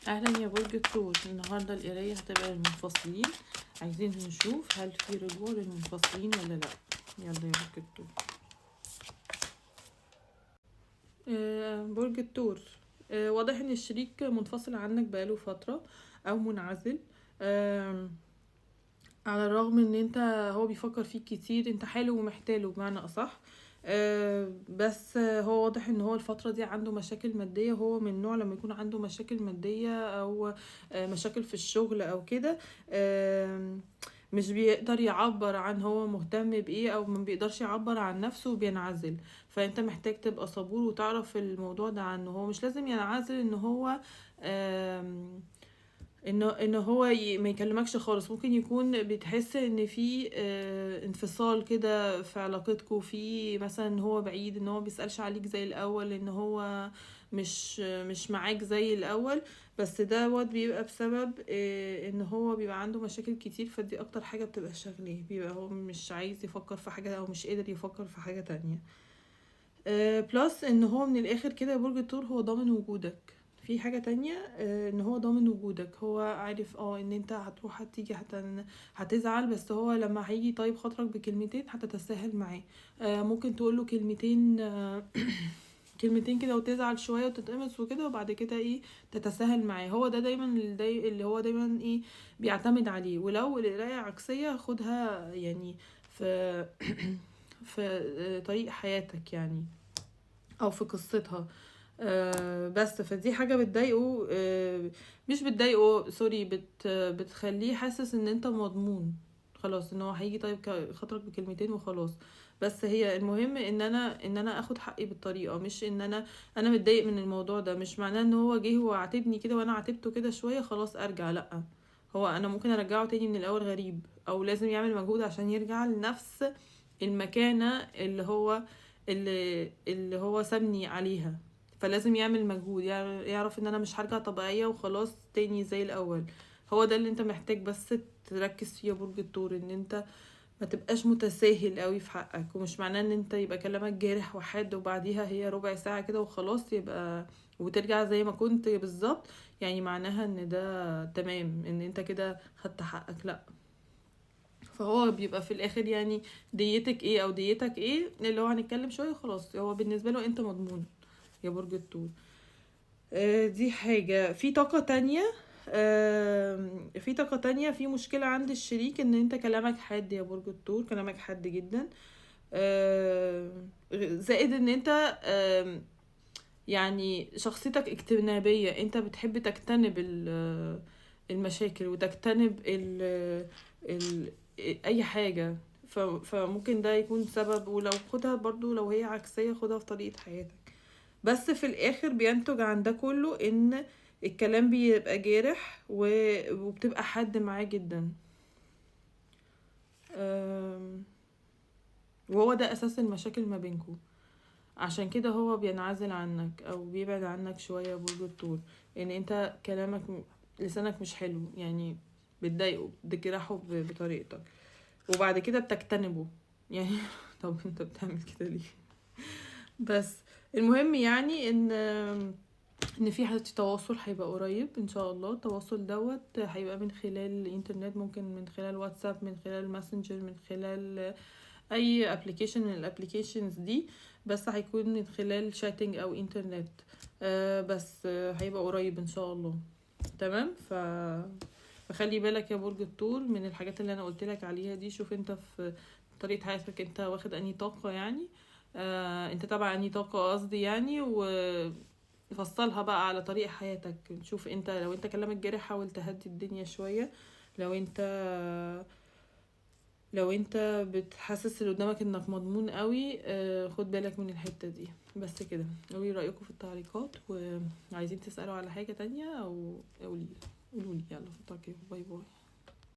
اهلا يا برج الثور. النهارده القرايه هتبقى للمنفصلين. عايزين نشوف هل في رجوع للمنفصلين ولا لا. يلا يا برج الثور. برج الثور، واضح ان الشريك منفصل عنك بقاله فتره او منعزل. على الرغم ان انت هو بيفكر فيك كتير، انت حاله ومحتاله بمعنى اصح. بس هو واضح ان هو الفترة دي عنده مشاكل مادية. هو من النوع لما يكون عنده مشاكل مادية او مشاكل في الشغل او كده، مش بيقدر يعبر عن هو مهتم بايه، او ما بيقدرش يعبر عن نفسه وبينعزل. فانت محتاج تبقى صبور وتعرف الموضوع ده عنه. هو مش لازم ينعزل ان هو انه هو ما يكلمكش خالص. ممكن يكون بتحس ان في انفصال كده في علاقتكم، في مثلا ان هو بعيد، ان هو بيسألش عليك زي الاول، ان هو مش معاك زي الاول. بس دوت بيبقى بسبب ان هو بيبقى عنده مشاكل كتير، فدي اكتر حاجة بتبقى شاغلاه. بيبقى هو مش عايز يفكر في حاجة او مش قادر يفكر في حاجة تانية. بلس ان هو من الاخر كده برج الثور هو ضامن وجودك. في حاجة تانية، ان هو ضامن وجودك. هو عارف ان انت هتروح هتيجي هتزعل، بس هو لما هيجي طيب خاطرك بكلمتين هتتساهل معاه. ممكن تقوله كلمتين، كلمتين كده وتزعل شوية وتتقمص وكده، وبعد كده ايه تتساهل معاه. هو ده دايما اللي هو دايما ايه بيعتمد عليه. ولو القراية عكسية خدها يعني في في طريق حياتك يعني، او في قصتها. بس فدي حاجة بتضايقه. مش بتضايقه، سوري، بتخليه حاسس ان انت مضمون خلاص، ان هو هيجي طيب خاطرك بكلمتين وخلاص. بس هي المهم ان انا اخد حقي بالطريقة، مش ان انا متضايق من الموضوع ده. مش معناه ان هو جه وعاتبني كده وانا عاتبته كده شوية خلاص ارجع، لا. هو انا ممكن ارجعه تاني من الاول غريب، او لازم يعمل مجهود عشان يرجع لنفس المكانة اللي هو سابني عليها. فلازم يعمل مجهود، يعرف ان انا مش هرجع طبيعية وخلاص تاني زي الاول. هو ده اللي انت محتاج بس تركز فيه يا برج الثور، ان انت ما تبقاش متساهل قوي في حقك. ومش معناه ان انت يبقى كلامك جارح وحاد وبعديها هي ربع ساعة كده وخلاص يبقى وترجع زي ما كنت بالظبط، يعني معناها ان ده تمام، ان انت كده خدت حقك، لا. فهو بيبقى في الاخر يعني ديتك ايه او ديتك ايه، اللي هو هنتكلم شويه خلاص. هو بالنسبه له انت مضمون يا برج الثور. دي حاجه. في طاقه تانية، في طاقه تانية، في مشكله عند الشريك ان انت كلامك حاد يا برج الثور، كلامك حاد جدا. زائد ان انت يعني شخصيتك اجتنابيه. انت بتحب تجتنب المشاكل وتجتنب ال اي حاجة. فممكن ده يكون سبب. ولو خدها برضو لو هي عكسية خدها في طريقة حياتك. بس في الاخر بينتج عن ده كله ان الكلام بيبقى جارح وبتبقى حد معاه جدا. وهو ده اساس المشاكل ما بينكم. عشان كده هو بينعزل عنك او بيبعد عنك شوية برج الثور، ان انت كلامك لسانك مش حلو يعني، بتضايقه بتجرحه بطريقتك، وبعد كده بتجتنبه يعني. طب انت بتعمل كده ليه؟ بس المهم يعني ان في تواصل هيبقى قريب ان شاء الله. التواصل دوت هيبقى من خلال الانترنت، ممكن من خلال واتساب، من خلال ماسنجر، من خلال اي ابلكيشن من الابلكيشنز دي، بس هيكون من خلال شاتنج او انترنت. بس هيبقى قريب ان شاء الله. تمام. فخلي بالك يا برج الثور من الحاجات اللي انا قلت لك عليها دي. شوف انت في طريقة حياتك انت واخد انهي طاقة يعني. انت تبع انهي طاقة قصدي يعني، وفصلها بقى على طريقة حياتك. شوف انت لو انت كلامك جارح حاول تهدي الدنيا شوية. لو انت لو انت بتحسس اللي قدامك انك مضمون قوي، خد بالك من الحتة دي. بس كده. قولي رأيكم في التعليقات، وعايزين تسألوا على حاجة تانية او قولولي. يلا، باي باي.